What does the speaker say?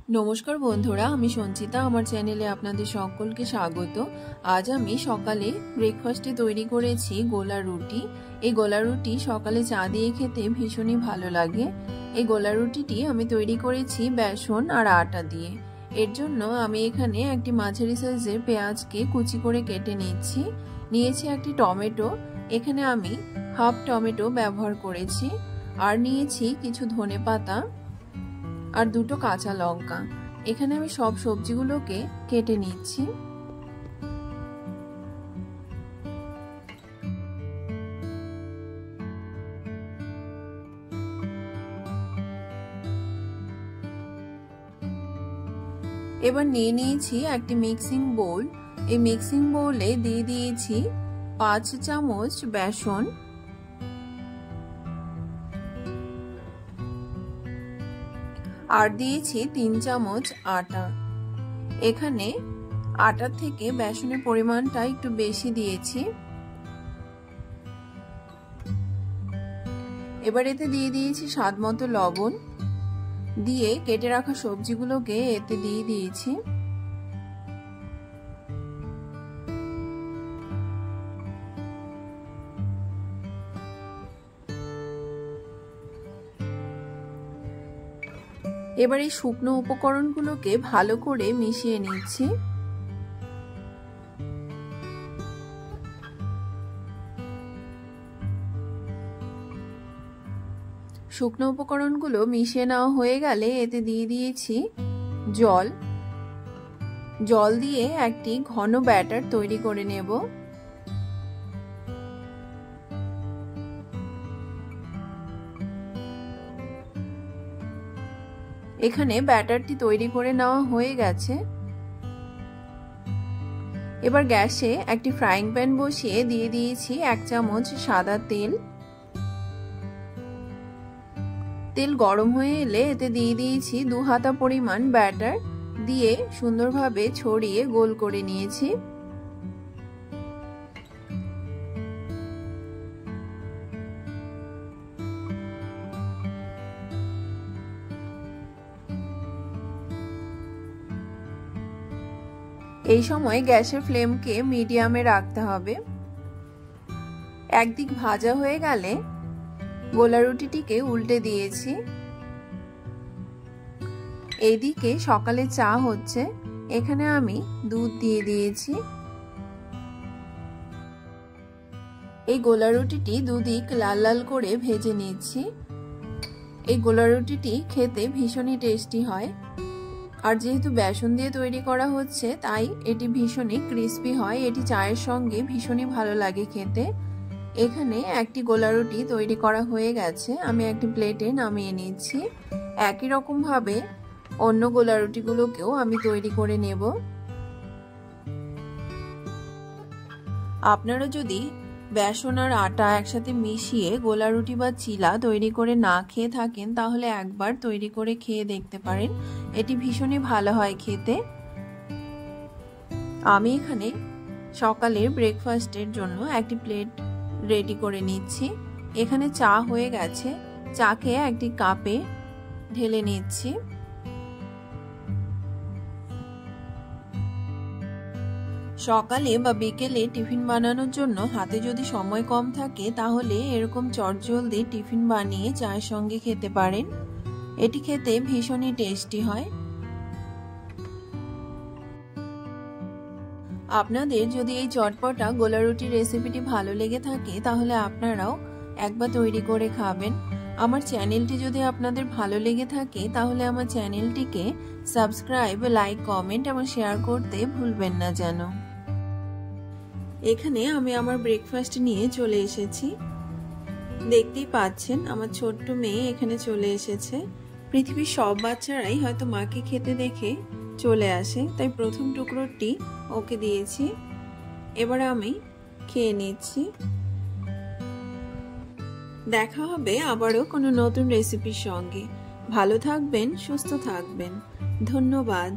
नमस्कार बंधुरा आमी संचिता आमार चैनेले आपनादेर सकलके स्वागत। आज आमी सकाले ब्रेकफास्टे तैरी करेछि गोला रुटी। এই গোলা রুটি সকালে চা দিয়ে খেতে ভীষণই ভালো লাগে। এই গোলা রুটিটি আমি তৈরি করেছি বেসন আর আটা দিয়ে। এর জন্য আমি এখানে একটি মাঝারি সাইজের পেঁয়াজকে কুচি করে কেটে নিয়েছি। নিয়েছি একটি টমেটো, এখানে আমি হাফ টমেটো ব্যবহার করেছি। আর নিয়েছি কিছু ধনেপাতা আর দুটো কাঁচা লঙ্কা। এখানে আমি সব সবজিগুলোকে কেটে নিচ্ছি। এবার নিয়ে নিয়েছি একটি মিক্সিং বোল। এই মিক্সিং বোলে দিয়ে দিয়েছি 5 চামচ বেসন, আর দিয়েছি 3 চামচ আটা। এখানে আটার থেকে বেসনের পরিমাণটা একটু বেশি দিয়েছি। এবার এতে দিয়ে দিয়েছি স্বাদমতো লবণ, দিয়ে কেটে রাখা সবজিগুলোকে এতে দিয়ে দিয়েছি। এবার এই শুকনো উপকরণগুলোকে ভালো করে মিশিয়ে নিচ্ছি। শুকনো উপকরণগুলো মিশিয়ে নেওয়া হয়ে গেলে এতে দিয়ে দিয়েছি জল। জল দিয়ে একটি ঘন ব্যাটার তৈরি করে নেব। এখানে ব্যাটারটি তৈরি করে নেওয়া হয়ে গেছে। এবার গ্যাসে একটি ফ্রাইং প্যান বসিয়ে দিয়ে দিয়েছি 1 চামচ সাদা তেল। তেল গরম হয়ে এলে এতে দিয়ে দিয়েছি 2 হাতা পরিমাণ ব্যাটার, দিয়ে সুন্দরভাবে ছড়িয়ে গোল করে নিয়েছি। এই সময় গ্যাসের ফ্লেমকে মিডিয়ামে রাখতে হবে। একদিক ভাজা হয়ে গেলে গোলা রুটিটিকে উল্টে দিয়েছি। এইদিকে সকালে চা হচ্ছে, এখানে আমি দুধ দিয়ে দিয়েছি। এই গোলা রুটিটি দুদিক লাল লাল করে ভেজে নিচ্ছি। এই গোলা রুটিটি খেতে ভীষণই টেস্টি হয়, আর যেহেতু বেসন দিয়ে তৈরি করা হচ্ছে তাই এটি ভীষণই ক্রিস্পি হয়। এটি চায়ের সঙ্গে ভীষণই ভালো লাগে খেতে। এখানে একটি গোলা রুটি তৈরি করা হয়ে গেছে, আমি একটি প্লেটে নামিয়ে নিচ্ছি। একই রকম ভাবে অন্য গোলা রুটিগুলোকেও আমি তৈরি করে নেব। আপনারা যদি বেসন আর আটা একসাথে মিশিয়ে গোলা রুটি বা চিলা তৈরি করে না খেয়ে থাকেন তাহলে একবার তৈরি করে খেয়ে দেখতে পারেন, এটি ভীষণই ভালো হয় খেতে। আমি এখানে সকালের ব্রেকফাস্টের জন্য একটি প্লেট রেডি করে নিচ্ছি। এখানে চা হয়ে গেছে, চাকে একটি কাপে ঢেলে নিচ্ছি। সকালে বা বিকেলে টিফিন বানানোর জন্য হাতে যদি সময় কম থাকে তাহলে এরকম চটজলদি টিফিন বানিয়ে চায়ের সঙ্গে খেতে পারেন। এটি খেতে ভীষণই টেস্টি হয়। আপনাদের যদি এই চটপটা গোলা রুটির রেসিপিটি ভালো লেগে থাকে তাহলে আপনারাও একবার তৈরি করে খাবেন। আমার চ্যানেলটি যদি আপনাদের ভালো লেগে থাকে তাহলে আমার চ্যানেলটিকে সাবস্ক্রাইব, লাইক, কমেন্ট এবং শেয়ার করতে ভুলবেন না যেন। এখানে আমি আমার ব্রেকফাস্ট নিয়ে চলে এসেছি। দেখতেই পাচ্ছেন আমার ছোট্ট মেয়ে এখানে চলে এসেছে। পৃথিবীর সব বাচ্চারাই হয়তো মাকে খেতে দেখে চলে আসে, তাই প্রথম টুকরোটি ওকে দিয়েছি। এবার আমি খেয়ে নিচ্ছি। দেখা হবে আবারও কোনো নতুন রেসিপির সঙ্গে। ভালো থাকবেন, সুস্থ থাকবেন। ধন্যবাদ।